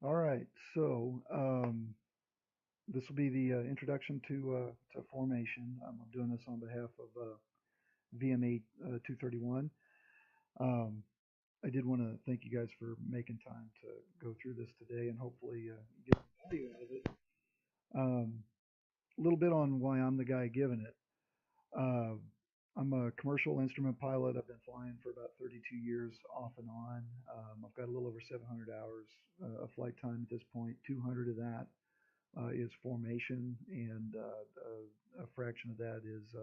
All right, so this will be the introduction to formation. I'm doing this on behalf of VM8 231. Um, I did want to thank you guys for making time to go through this today and hopefully get some value out of it. A little bit on why I'm the guy giving it. Uh, I'm a commercial instrument pilot. I've been flying for about 32 years off and on. I've got a little over 700 hours of flight time at this point. 200 of that is formation, and a fraction of that is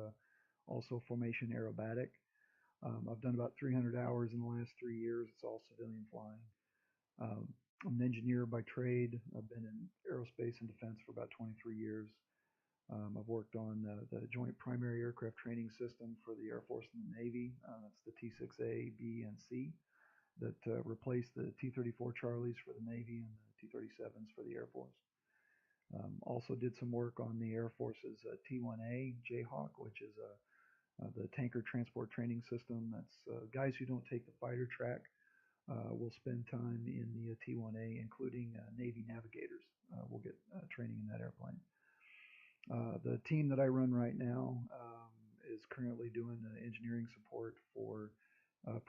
also formation aerobatic. I've done about 300 hours in the last 3 years. It's all civilian flying. Um, I'm an engineer by trade. I've been in aerospace and defense for about 23 years. I've worked on the Joint Primary Aircraft Training System for the Air Force and the Navy. That's the T6A, B, and C that replaced the T-34 Charlies for the Navy and the T-37s for the Air Force. Also did some work on the Air Force's T-1A Jayhawk, which is the tanker transport training system. That's guys who don't take the fighter track will spend time in the T-1A, including Navy navigators. Will get training in that airplane. The team that I run right now is currently doing engineering support for a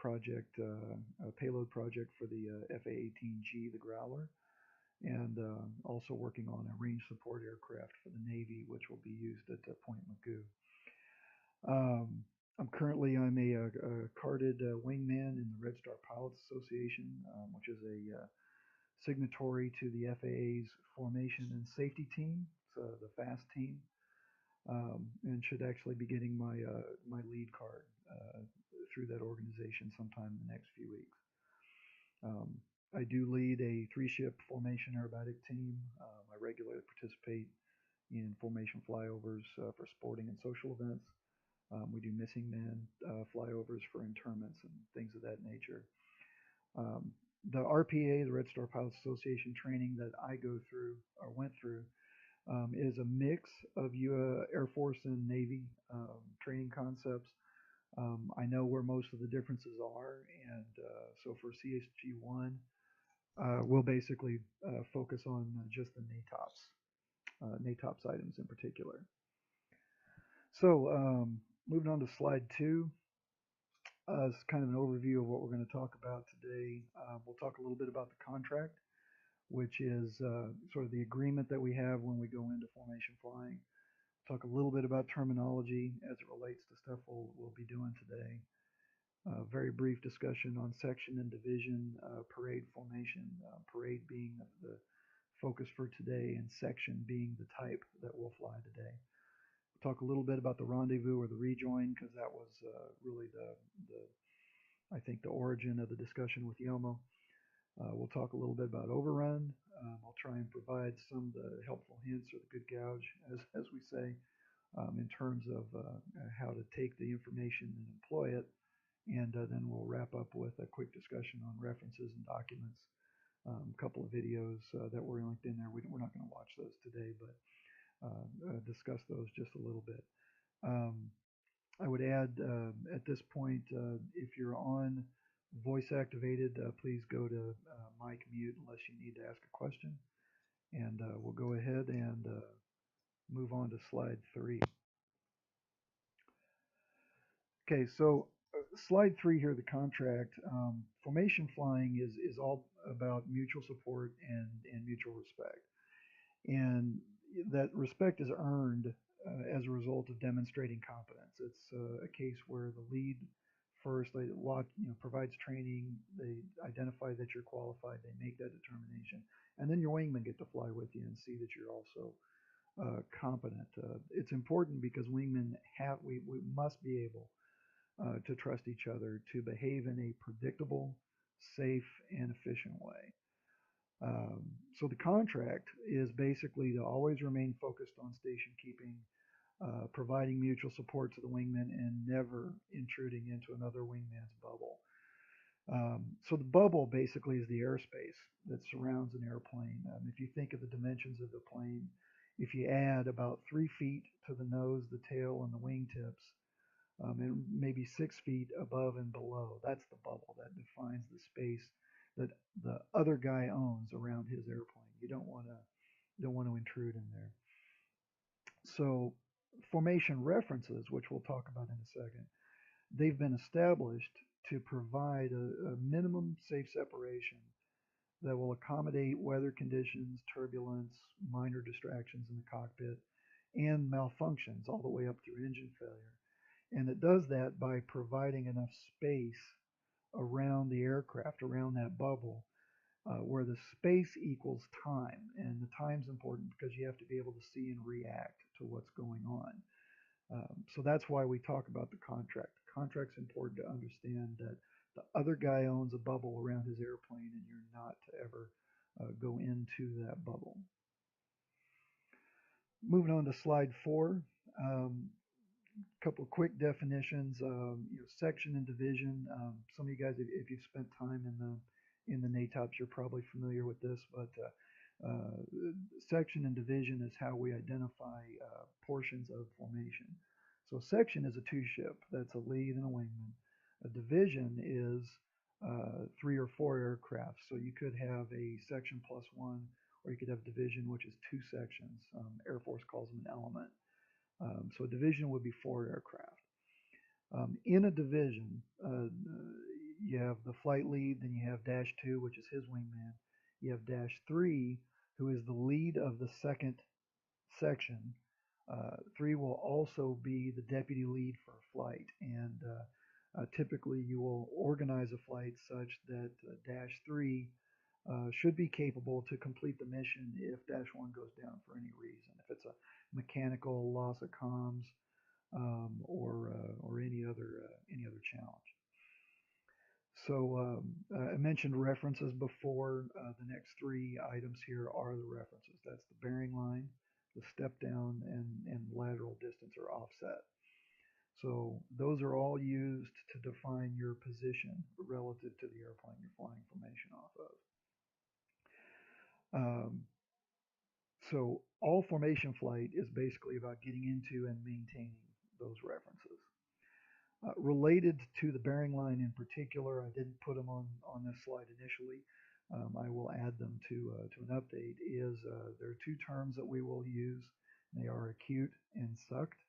payload project for the FA-18G, the Growler, and also working on a range support aircraft for the Navy, which will be used at Point Mugu. Um, I'm a carded wingman in the Red Star Pilots Association, which is a signatory to the FAA's formation and safety team, so the FAST team, and should actually be getting my lead card through that organization sometime in the next few weeks. Um, I do lead a three-ship formation aerobatic team. I regularly participate in formation flyovers for sporting and social events. We do missing men flyovers for interments and things of that nature. Um, the RPA, the Red Star Pilots Association training that I go through or went through is a mix of Air Force and Navy training concepts. I know where most of the differences are, and so for CSG1, we'll basically focus on just the NATOPS items in particular. So moving on to slide two, it's kind of an overview of what we're going to talk about today. We'll talk a little bit about the contract, which is sort of the agreement that we have when we go into formation flying. Talk a little bit about terminology as it relates to stuff we'll be doing today. Very brief discussion on section and division, parade formation, parade being the focus for today, and section being the type that we'll fly today. We'll talk a little bit about the rendezvous or the rejoin because that was really the I think the origin of the discussion with Yomo. We'll talk a little bit about overrun. I'll try and provide some of the helpful hints or the good gouge, as we say, in terms of how to take the information and employ it. And then we'll wrap up with a quick discussion on references and documents. A couple of videos that were linked in there. We're not going to watch those today, but discuss those just a little bit. Um, I would add at this point, if you're on voice activated, please go to mic mute unless you need to ask a question. And we'll go ahead and move on to slide three. Okay, so slide three here, the contract. Formation flying is all about mutual support and mutual respect. And that respect is earned as a result of demonstrating competence. It's a case where the lead first they provides training, they identify that you're qualified, they make that determination, and then your wingmen get to fly with you and see that you're also competent. It's important because wingmen we must be able to trust each other to behave in a predictable, safe, and efficient way. Um, so the contract is basically to always remain focused on station keeping, providing mutual support to the wingman, and never intruding into another wingman's bubble. So the bubble basically is the airspace that surrounds an airplane. If you think of the dimensions of the plane, if you add about 3 feet to the nose, the tail, and the wingtips, and maybe 6 feet above and below, that's the bubble that defines the space that the other guy owns around his airplane. You don't want to intrude in there. So formation references, which we'll talk about in a second, they've been established to provide a minimum safe separation that will accommodate weather conditions, turbulence, minor distractions in the cockpit, and malfunctions all the way up through engine failure. And it does that by providing enough space around the aircraft, around that bubble, where the space equals time. And the time's important because you have to be able to see and react to what's going on. So that's why we talk about the contract. The contract's important to understand that the other guy owns a bubble around his airplane, and you're not to ever go into that bubble. Moving on to slide 4, couple of quick definitions. Section and division. Some of you guys, if you've spent time in the NATOPS, you're probably familiar with this, but section and division is how we identify portions of formation. So section is a two-ship. That's a lead and a wingman. A division is 3 or 4 aircraft. So you could have a section plus one, or you could have division, which is 2 sections. Air Force calls them an element. So a division would be 4 aircraft. In a division, you have the flight lead, then you have dash 2, which is his wingman. You have dash 3, who is the lead of the second section. 3 will also be the deputy lead for a flight, and typically you will organize a flight such that dash 3 should be capable to complete the mission if dash 1 goes down for any reason. If it's a mechanical loss of comms, or any other challenge. So I mentioned references before. The next 3 items here are the references. That's the bearing line, the step down, and lateral distance or offset. So those are all used to define your position relative to the airplane you're flying formation off of. So all formation flight is basically about getting into and maintaining those references. Related to the bearing line in particular, I didn't put them on this slide initially. I will add them to an update. There are 2 terms that we will use. They are acute and sucked.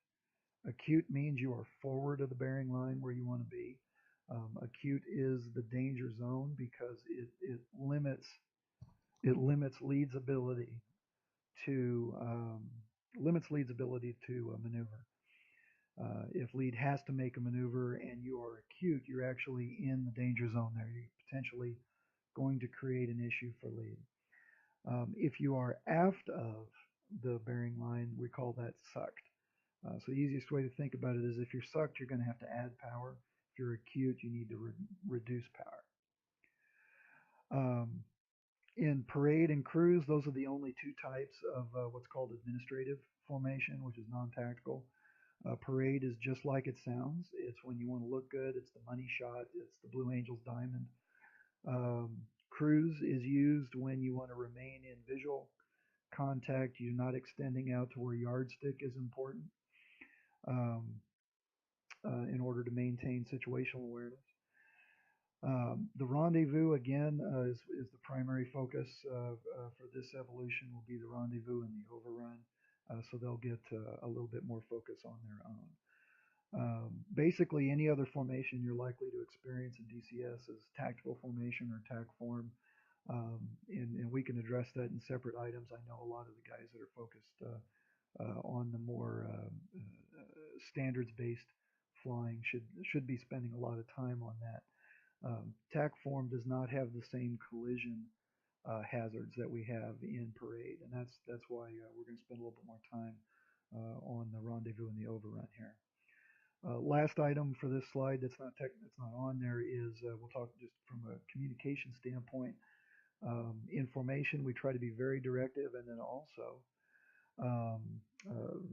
Acute means you are forward of the bearing line where you want to be. Acute is the danger zone because it limits lead's ability to maneuver. If lead has to make a maneuver and you are acute, you're actually in the danger zone there. You're potentially going to create an issue for lead. If you are aft of the bearing line, we call that sucked. So the easiest way to think about it is if you're sucked, you're going to have to add power. If you're acute, you need to reduce power. In parade and cruise, those are the only 2 types of what's called administrative formation, which is non-tactical. Parade is just like it sounds. It's when you want to look good. It's the money shot. It's the Blue Angels diamond. Cruise is used when you want to remain in visual contact. You're not extending out to where yardstick is important in order to maintain situational awareness. The rendezvous, again, is the primary focus for this evolution will be the rendezvous and the overrun. So they'll get a little bit more focus on their own. Basically, any other formation you're likely to experience in DCS is tactical formation or TAC form. And we can address that in separate items. I know a lot of the guys that are focused on the more standards-based flying should be spending a lot of time on that. TAC form does not have the same collision hazards that we have in parade, and that's why we're going to spend a little bit more time on the rendezvous and the overrun here. Last item for this slide that's not on there is we'll talk just from a communication standpoint. In formation, we try to be very directive and then also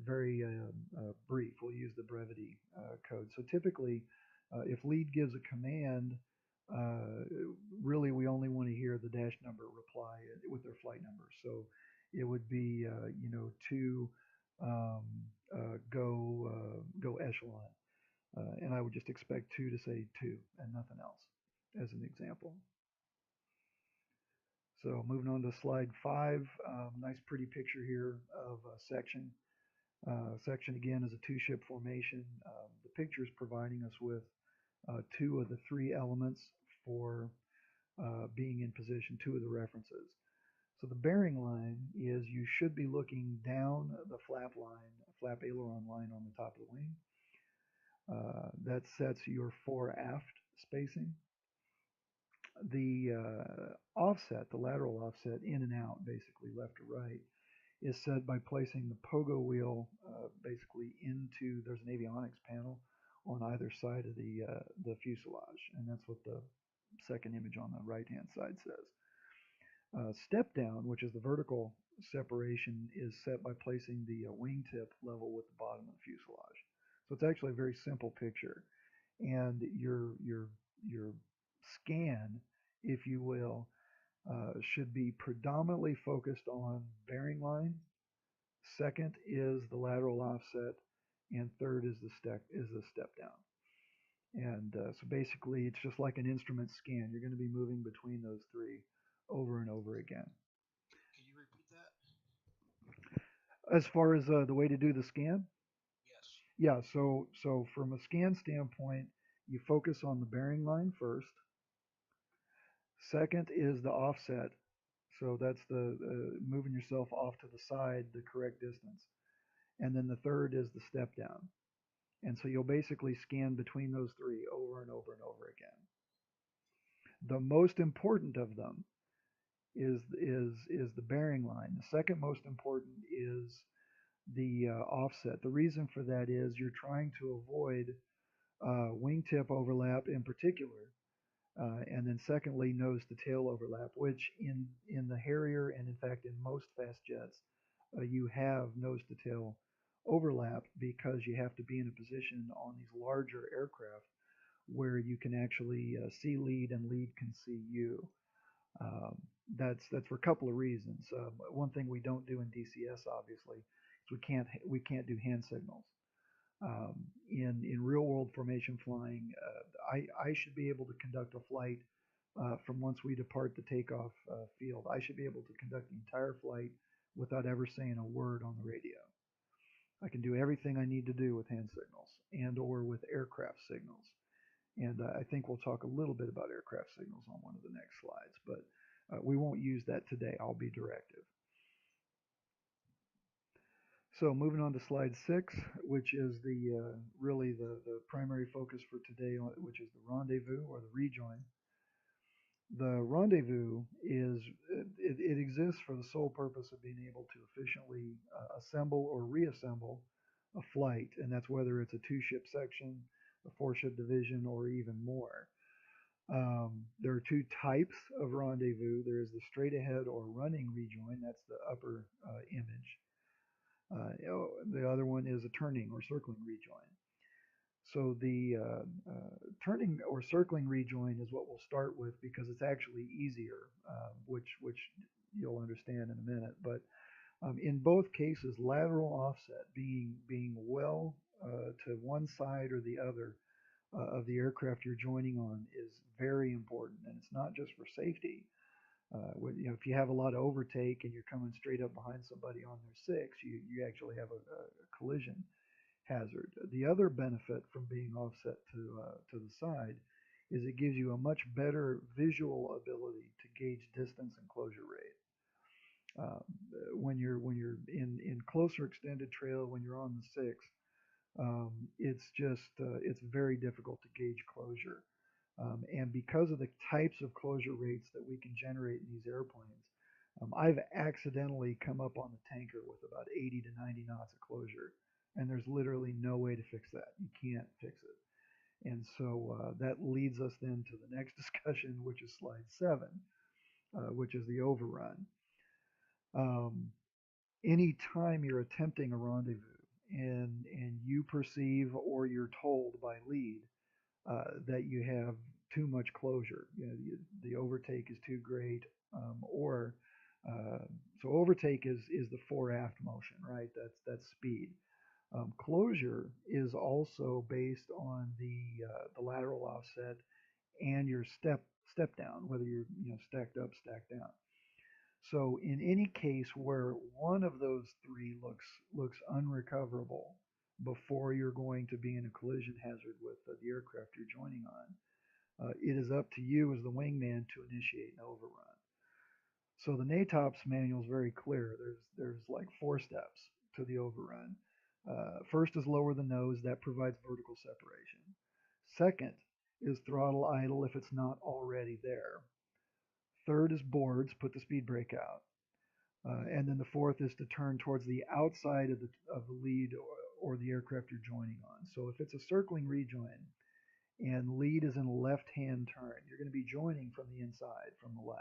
very brief. We'll use the brevity code. So typically, if lead gives a command, really we only want to hear the dash number reply with their flight number. So it would be to go echelon, and I would just expect 2 to say 2 and nothing else as an example. So moving on to slide 5, nice pretty picture here of a section. Section again is a two-ship formation. The picture is providing us with two of the three elements for being in position, two of the references. So the bearing line is you should be looking down the flap line, flap aileron line on the top of the wing. That sets your fore aft spacing. The offset, the lateral offset in and out, basically left or right, is set by placing the pogo wheel basically into, there's an avionics panel on either side of the fuselage, and that's what the second image on the right hand side says. Step down, which is the vertical separation, is set by placing the wingtip level with the bottom of the fuselage. So it's actually a very simple picture, and your scan, if you will, should be predominantly focused on bearing line. Second is the lateral offset, and third is the step down. And so basically, it's just like an instrument scan. You're going to be moving between those three over and over again. Can you repeat that? As far as the way to do the scan, Yes. yeah. So from a scan standpoint, you focus on the bearing line first. Second is the offset. So that's the moving yourself off to the side the correct distance. And then the third is the step down. And so you'll basically scan between those three over and over and over again. The most important of them is the bearing line. The second most important is the offset. The reason for that is you're trying to avoid wingtip overlap in particular, and then secondly, nose to tail overlap, which in the Harrier and in fact in most fast jets, you have nose to tail overlap because you have to be in a position on these larger aircraft where you can actually see lead and lead can see you. Um, that's for a couple of reasons. One thing we don't do in DCS obviously is we can't do hand signals. In real world formation flying, I should be able to conduct a flight from once we depart the takeoff field. I should be able to conduct the entire flight without ever saying a word on the radio. I can do everything I need to do with hand signals and or with aircraft signals. And I think we'll talk a little bit about aircraft signals on one of the next slides, but we won't use that today. I'll be directive. So moving on to slide 6, which is the really the primary focus for today, which is the rendezvous or the rejoin. The rendezvous is it exists for the sole purpose of being able to efficiently assemble or reassemble a flight, and that's whether it's a two-ship section, a four-ship division, or even more. There are two types of rendezvous. There is the straight ahead or running rejoin. That's the upper image. The other one is a turning or circling rejoin. So the turning or circling rejoin is what we'll start with because it's actually easier, which you'll understand in a minute. But in both cases, lateral offset being well to one side or the other of the aircraft you're joining on is very important, and it's not just for safety. If you have a lot of overtake and you're coming straight up behind somebody on their six, you actually have a collision hazard. The other benefit from being offset to the side is it gives you a much better visual ability to gauge distance and closure rate. Uh, when you're in closer extended trail, when you're on the six, it's very difficult to gauge closure. And because of the types of closure rates that we can generate in these airplanes, I've accidentally come up on the tanker with about 80 to 90 knots of closure, and there's literally no way to fix that. You can't fix it. And so that leads us then to the next discussion, which is slide 7, which is the overrun. Um, Anytime you're attempting a rendezvous and you perceive or you're told by lead that you have too much closure. The overtake is too great, or uh, so overtake is the fore aft motion, right? That's speed. Closure is also based on the lateral offset and your step down, whether you're stacked up, stacked down. So in any case where one of those three looks unrecoverable before you're going to be in a collision hazard with the aircraft you're joining on, it is up to you as the wingman to initiate an overrun. So the NATOPS manual is very clear. There's like four steps to the overrun. First is lower the nose. That provides vertical separation. Second is throttle idle if it's not already there. Third is boards. Put the speed brake out. And then the fourth is to turn towards the outside of the lead or the aircraft you're joining on. So if it's a circling rejoin and lead is in a left-hand turn, you're going to be joining from the inside, from the left.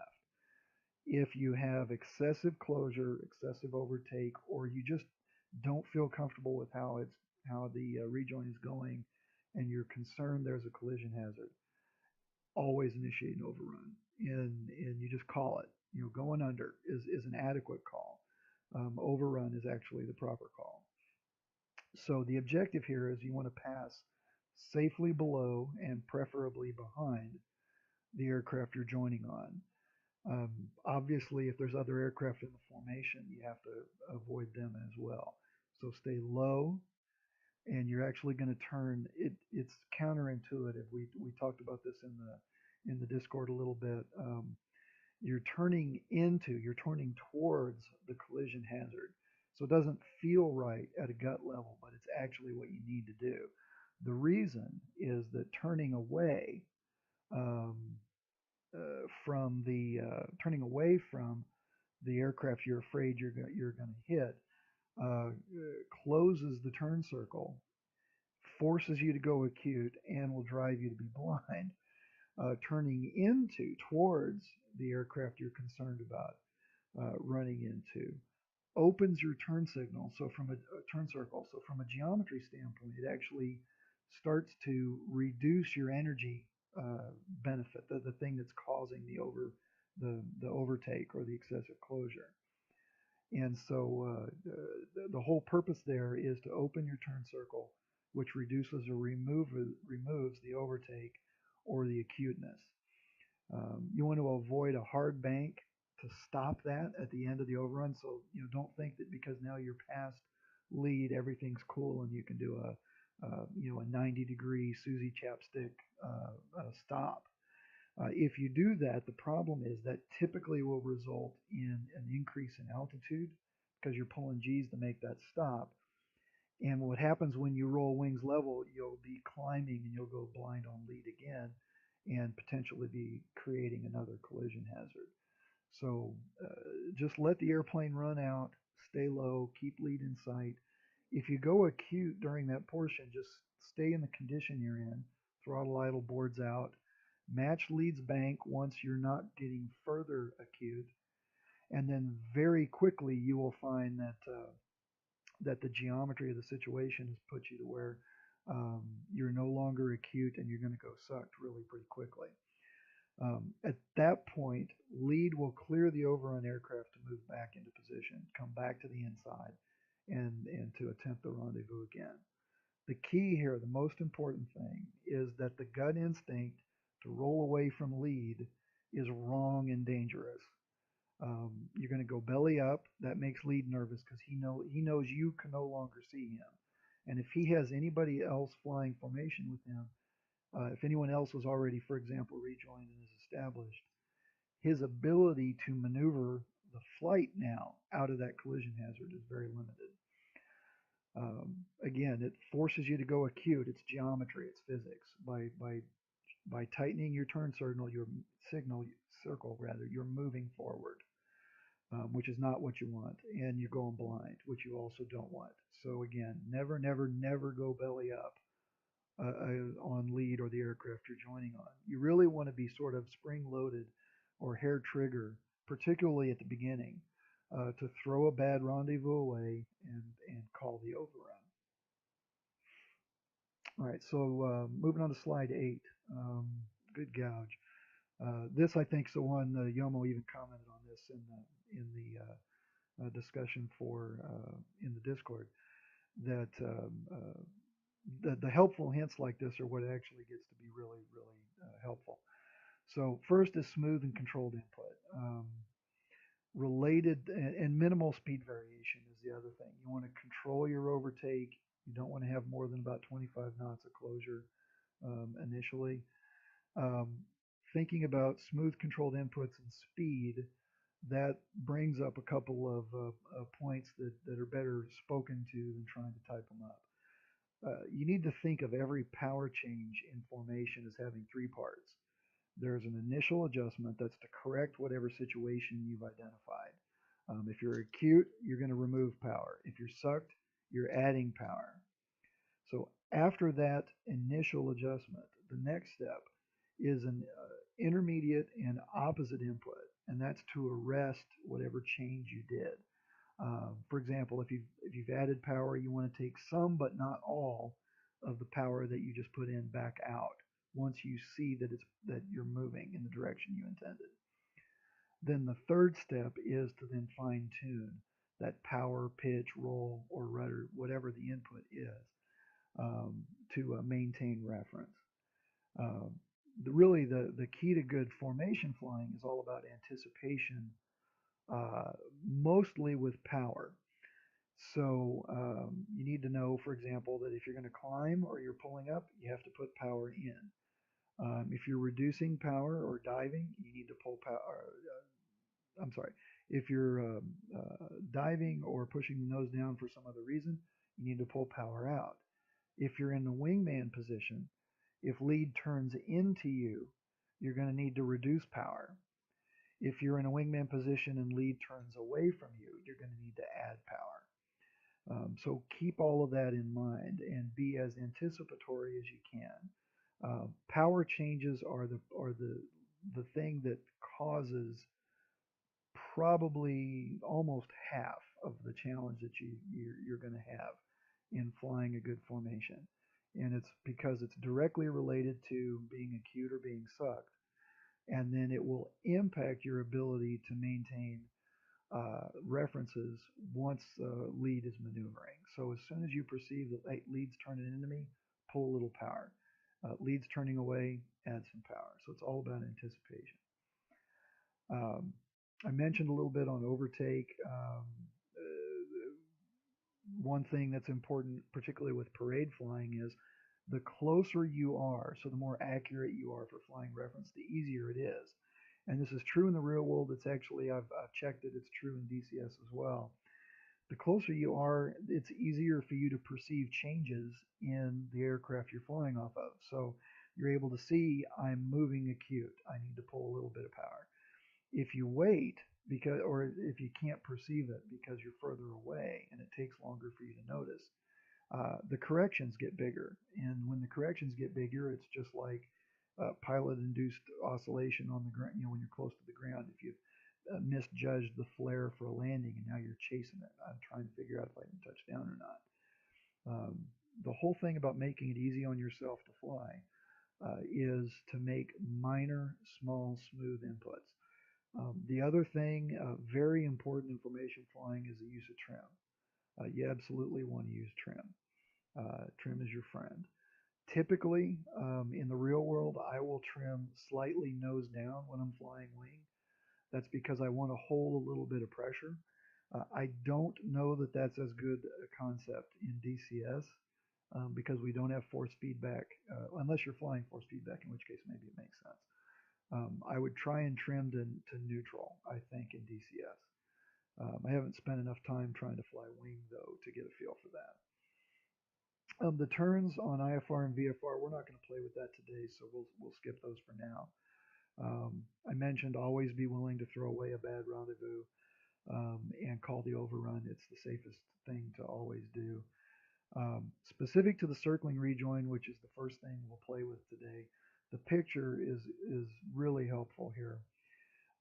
If you have excessive closure, excessive overtake, or you just don't feel comfortable with how the rejoin is going, and you're concerned there's a collision hazard, always initiate an overrun, and you just call it. Going under is an adequate call. Overrun is actually the proper call. So the objective here is you want to pass safely below and preferably behind the aircraft you're joining on. Obviously, if there's other aircraft in the formation, you have to avoid them as well. So stay low, and you're actually going to turn. It's counterintuitive. We talked about this in the Discord a little bit. You're turning towards the collision hazard. So it doesn't feel right at a gut level, but it's actually what you need to do. The reason is that um, turning away from the aircraft you're afraid you're going to hit uh, closes the turn circle, forces you to go acute, and will drive you to be blind. Turning towards the aircraft you're concerned about running into opens your turn signal. So from a turn circle, so from a geometry standpoint, it actually starts to reduce your energy benefit, the thing that's causing the overtake or the excessive closure. And so the whole purpose there is to open your turn circle, which reduces or removes the overtake or the acuteness. You want to avoid a hard bank to stop that at the end of the overrun. So don't think that because now you're past lead, everything's cool and you can do a 90-degree Susie chapstick stop. If you do that, the problem is that typically will result in an increase in altitude because you're pulling G's to make that stop. And what happens when you roll wings level, you'll be climbing and you'll go blind on lead again and potentially be creating another collision hazard. So just let the airplane run out, stay low, keep lead in sight. If you go acute during that portion, just stay in the condition you're in, throttle idle, boards out, match lead's bank once you're not getting further acute, and then very quickly you will find that the geometry of the situation has put you to where you're no longer acute and you're going to go sucked really pretty quickly. At that point, lead will clear the overrun aircraft to move back into position, come back to the inside, and to attempt the rendezvous again. The key here, the most important thing, is that the gut instinct to roll away from lead is wrong and dangerous. You're going to go belly up. That makes lead nervous because he knows you can no longer see him, and if he has anybody else flying formation with him, if anyone else was already, for example, rejoined and is established, his ability to maneuver the flight now out of that collision hazard is very limited. Again, it forces you to go acute. It's geometry. It's physics. By tightening your turn signal, your signal circle rather, you're moving forward, which is not what you want, and you're going blind, which you also don't want. So again, never, never, never go belly up on lead or the aircraft you're joining on. You really want to be sort of spring loaded or hair trigger, particularly at the beginning, to throw a bad rendezvous away and call the overrun. All right, so moving on to slide 8. Good gouge. This, I think, is the one Yomo even commented on this in the discussion in the Discord that the helpful hints like this are what actually gets to be really, really helpful. So first is smooth and controlled input. related, and minimal speed variation is the other thing. You want to control your overtake. You don't want to have more than about 25 knots of closure initially. Um, Thinking about smooth controlled inputs and speed, that brings up a couple of points that are better spoken to than trying to type them up. You need to think of every power change in formation as having three parts. There's an initial adjustment that's to correct whatever situation you've identified. If you're acute, you're going to remove power. If you're sucked, you're adding power. So after that initial adjustment, the next step is an intermediate and opposite input, and that's to arrest whatever change you did. For example, if you've added power, you want to take some but not all of the power that you just put in back out once you see that you're moving in the direction you intended. Then the third step is to then fine tune that power, pitch, roll, or rudder, whatever the input is, to maintain reference. Um, the key to good formation flying is all about anticipation, uh, mostly with power. So you need to know, for example, that if you're going to climb or you're pulling up, you have to put power in. If you're reducing power or diving, you need to pull power. I'm sorry. If you're diving or pushing the nose down for some other reason, you need to pull power out. If you're in the wingman position, if lead turns into you, you're going to need to reduce power. If you're in a wingman position and lead turns away from you, you're going to need to add power. So keep all of that in mind and be as anticipatory as you can. Power changes are the thing that causes probably almost half of the challenge that you're going to have in flying a good formation, and it's because it's directly related to being acute or being sucked, and then it will impact your ability to maintain references once lead is maneuvering. So as soon as you perceive that, hey, lead's turning into me, pull a little power. Lead's turning away, add some power. So it's all about anticipation. Um, I mentioned a little bit on overtake. One thing that's important, particularly with parade flying, is the closer you are, so the more accurate you are for flying reference, the easier it is. And this is true in the real world. It's actually, I've checked it, it's true in DCS as well. The closer you are, it's easier for you to perceive changes in the aircraft you're flying off of. So you're able to see, I'm moving acute. I need to pull a little bit of power. If you wait, because, or if you can't perceive it because you're further away and it takes longer for you to notice, the corrections get bigger. And when the corrections get bigger, it's just like pilot-induced oscillation on the ground. When you're close to the ground, if you've misjudged the flare for a landing and now you're chasing it, I'm trying to figure out if I can touch down or not. The whole thing about making it easy on yourself to fly is to make minor, small, smooth inputs. The other thing, very important in formation flying, is the use of trim. You absolutely want to use trim. Trim is your friend. Typically, in the real world, I will trim slightly nose down when I'm flying wing. That's because I want to hold a little bit of pressure. I don't know that that's as good a concept in DCS because we don't have force feedback, unless you're flying force feedback, in which case maybe it makes sense. I would try and trim to neutral, I think, in DCS. I haven't spent enough time trying to fly wing, though, to get a feel for that. The turns on IFR and VFR, we're not going to play with that today, so we'll skip those for now. I mentioned always be willing to throw away a bad rendezvous and call the overrun. It's the safest thing to always do. Specific to the circling rejoin, which is the first thing we'll play with today, the picture is really helpful here.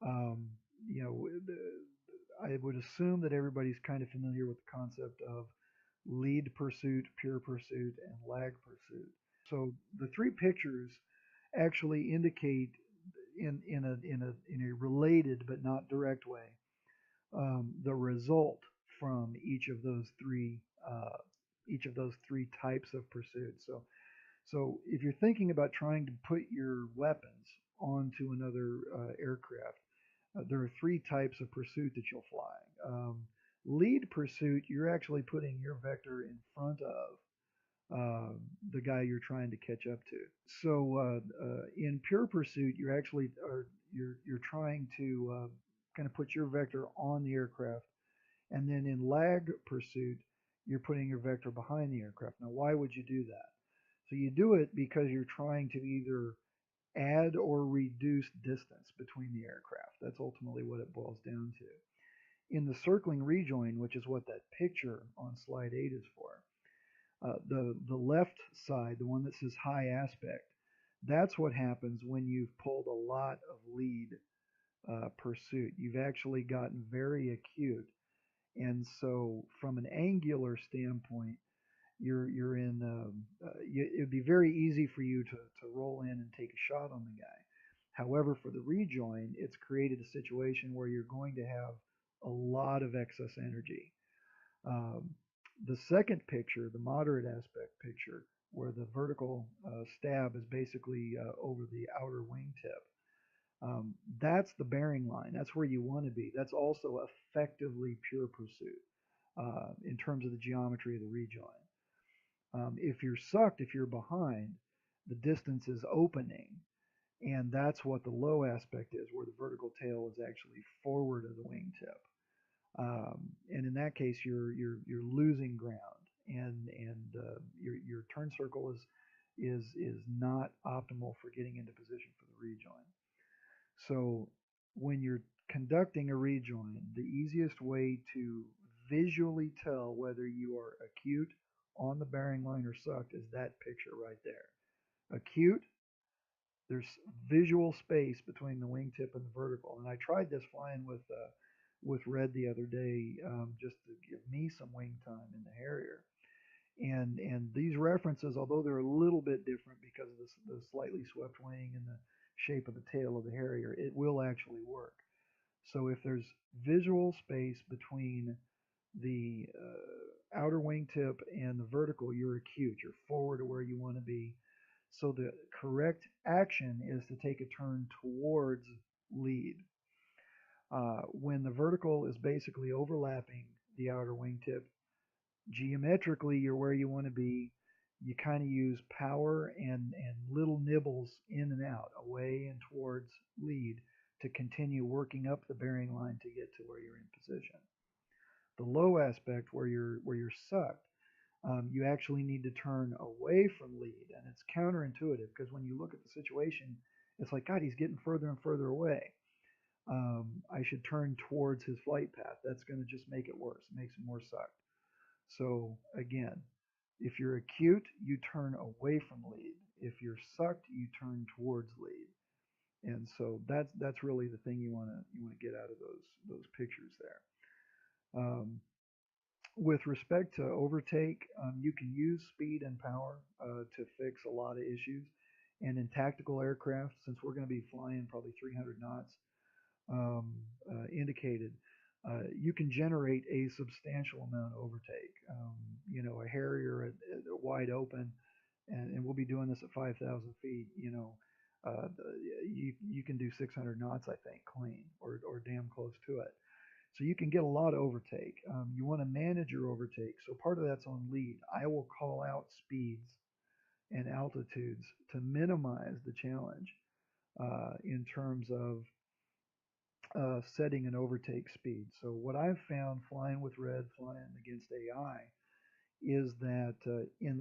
Um, you know, I would assume that everybody's kind of familiar with the concept of lead pursuit, pure pursuit, and lag pursuit. So the three pictures actually indicate in a related but not direct way the result from each of those three types of pursuit. So if you're thinking about trying to put your weapons onto another aircraft, There are three types of pursuit that you'll fly. Lead pursuit, you're actually putting your vector in front of the guy you're trying to catch up to. So in pure pursuit, you're actually are you're trying to kind of put your vector on the aircraft, and then in lag pursuit, you're putting your vector behind the aircraft. Now, why would you do that? So you do it because you're trying to either add or reduce distance between the aircraft. That's ultimately what it boils down to. In the circling rejoin, which is what that picture on slide 8 is for, the left side, the one that says high aspect, that's what happens when you've pulled a lot of lead pursuit. You've actually gotten very acute, and so from an angular standpoint, you're in. It'd be very easy for you to roll in and take a shot on the guy. However, for the rejoin, it's created a situation where you're going to have a lot of excess energy. Um, the second picture, the moderate aspect picture, where the vertical stab is basically over the outer wingtip, that's the bearing line. That's where you want to be. That's also effectively pure pursuit in terms of the geometry of the rejoin. If you're sucked, if you're behind, the distance is opening, and that's what the low aspect is, where the vertical tail is actually forward of the wingtip. And in that case, you're losing ground, and your turn circle is not optimal for getting into position for the rejoin. So when you're conducting a rejoin, the easiest way to visually tell whether you are acute on the bearing line or sucked is that picture right there. Acute, there's visual space between the wingtip and the vertical. And I tried this flying with Red the other day, just to give me some wing time in the Harrier. And these references, although they're a little bit different because of the slightly swept wing and the shape of the tail of the Harrier, it will actually work. So if there's visual space between the outer wingtip and the vertical, you're acute. You're forward to where you want to be. So the correct action is to take a turn towards lead. When the vertical is basically overlapping the outer wingtip, geometrically you're where you want to be. You kind of use power and little nibbles in and out, away and towards lead, to continue working up the bearing line to get to where you're in position. The low aspect, where you're sucked, you actually need to turn away from lead, and it's counterintuitive because when you look at the situation, it's like, God, he's getting further and further away. I should turn towards his flight path. That's going to just make it worse. It makes it more sucked. So again, if you're acute, you turn away from lead. If you're sucked, you turn towards lead. And so that's really the thing you want to get out of those pictures there. Um, with respect to overtake, you can use speed and power to fix a lot of issues. And in tactical aircraft, since we're going to be flying probably 300 knots indicated, you can generate a substantial amount of overtake. A Harrier at wide open, and we'll be doing this at 5,000 feet. You can do 600 knots, I think, clean or damn close to it. So you can get a lot of overtake. You want to manage your overtake. So part of that's on lead. I will call out speeds and altitudes to minimize the challenge in terms of setting an overtake speed. So what I've found flying with Red, flying against AI, is that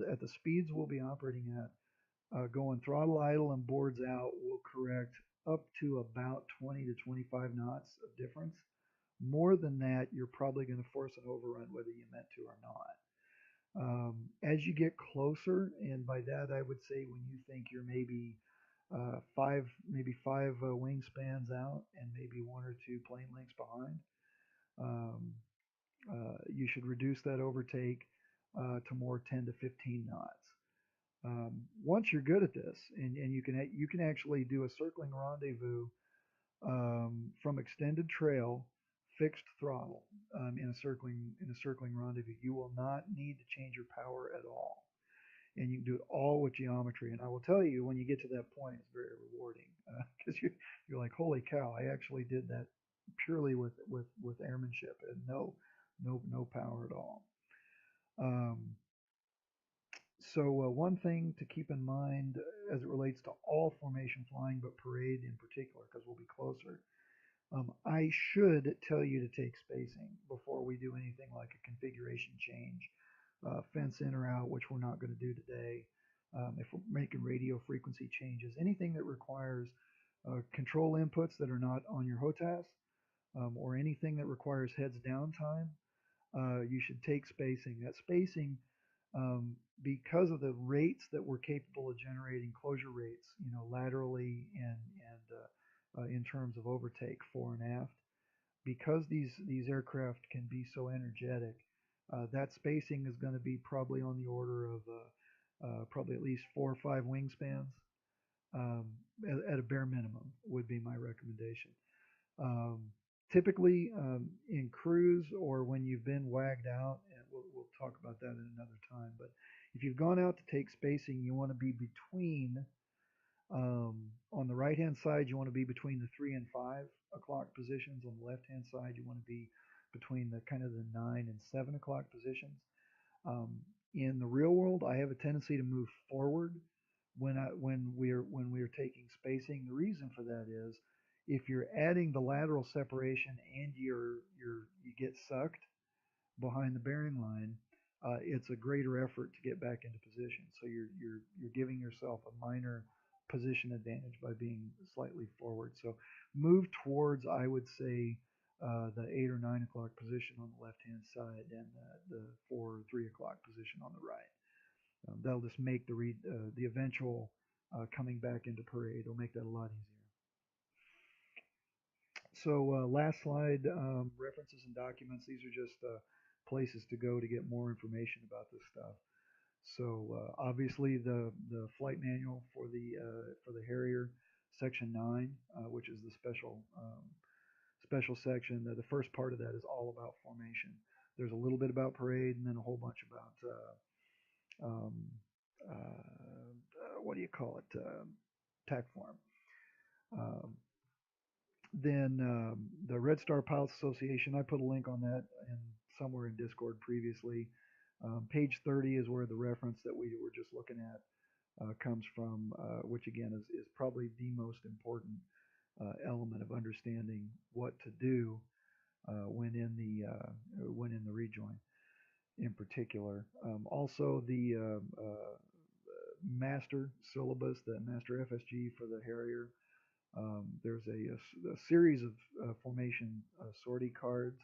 at the speeds we'll be operating at, going throttle idle and boards out will correct up to about 20 to 25 knots of difference. More than that, you're probably going to force an overrun whether you meant to or not. As you get closer, and by that I would say when you think you're maybe five wingspans out and maybe one or two plane lengths behind, um, you should reduce that overtake to more 10 to 15 knots. Once you're good at this, and you can actually do a circling rendezvous from extended trail, fixed throttle in a circling rendezvous. You will not need to change your power at all, and you can do it all with geometry. And I will tell you, when you get to that point, it's very rewarding because you're like, holy cow, I actually did that purely with airmanship and no power at all. Um, so one thing to keep in mind as it relates to all formation flying, but parade in particular, because we'll be closer. I should tell you to take spacing before we do anything like a configuration change, fence in or out, which we're not going to do today. If we're making radio frequency changes, anything that requires control inputs that are not on your HOTAS, or anything that requires heads down time, you should take spacing. That spacing, um, because of the rates that we're capable of generating, closure rates, laterally and in terms of overtake fore and aft, because these aircraft can be so energetic, that spacing is going to be probably on the order of probably at least 4 or 5 wingspans, um, at a bare minimum would be my recommendation. Um, Typically, in cruise or when you've been wagged out, and we'll talk about that in another time, but if you've gone out to take spacing, you want to be between, on the right hand side, you want to be between the 3 and 5 o'clock positions. On the left hand side, you want to be between the kind of the 9 and 7 o'clock positions. Um, in the real world, I have a tendency to move forward when we're taking spacing. The reason for that is if you're adding the lateral separation and you get sucked behind the bearing line, it's a greater effort to get back into position. So you're giving yourself a minor position advantage by being slightly forward. So move towards, I would say, the 8 or 9 o'clock position on the left hand side, and the 4 or 3 o'clock position on the right. That'll just make the eventual coming back into parade will make that a lot easier. So last slide, references and documents. These are just places to go to get more information about this stuff. So obviously the flight manual for the Harrier, section 9, which is the special section. The first part of that is all about formation. There's a little bit about parade, and then a whole bunch about um, what do you call it? TAC form. Um, then the Red Star Pilots Association, I put a link on that in somewhere in Discord previously. Page 30 is where the reference that we were just looking at comes from, which again is probably the most important element of understanding what to do when in the rejoin in particular. Also, the master syllabus, the master FSG for the Harrier. There's a series of formation sortie cards.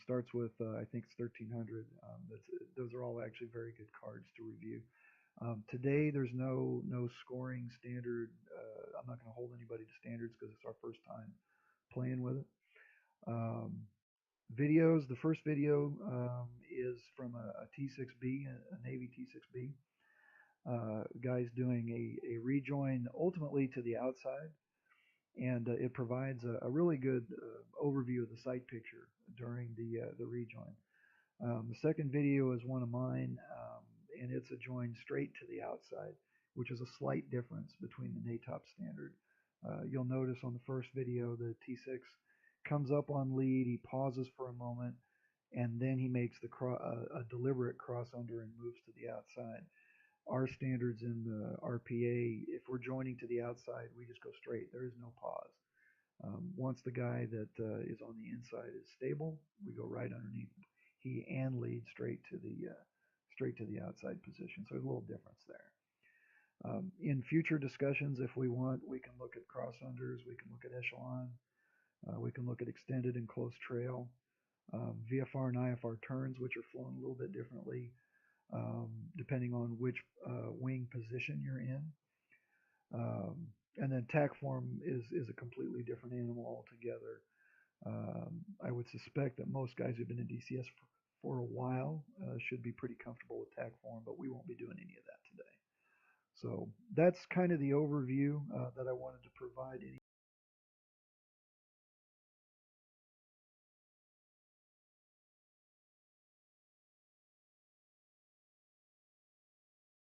Starts with I think it's 1300. Those are all actually very good cards to review. Today there's no scoring standard. I'm not going to hold anybody to standards because it's our first time playing with it. Um, Videos. The first video is from a T6B, a Navy T6B. Guys doing a rejoin ultimately to the outside, and it provides a really good overview of the sight picture during the rejoin. The second video is one of mine, and it's a join straight to the outside, which is a slight difference between the NATOP standard. You'll notice on the first video the T6 comes up on lead, he pauses for a moment, and then he makes a deliberate cross under and moves to the outside. Our standards in the RPA, if we're joining to the outside, we just go straight. There is no pause. Once the guy that is on the inside is stable, we go right underneath he and lead straight to the outside position. So there's a little difference there. In future discussions, if we want, we can look at cross unders, we can look at echelon, we can look at extended and close trail, VFR and IFR turns, which are flown a little bit differently depending on which wing position you're in. And then TAC form is a completely different animal altogether. I would suspect that most guys who've been in DCS for a while should be pretty comfortable with TAC form, but we won't be doing any of that today. So that's kind of the overview that I wanted to provide.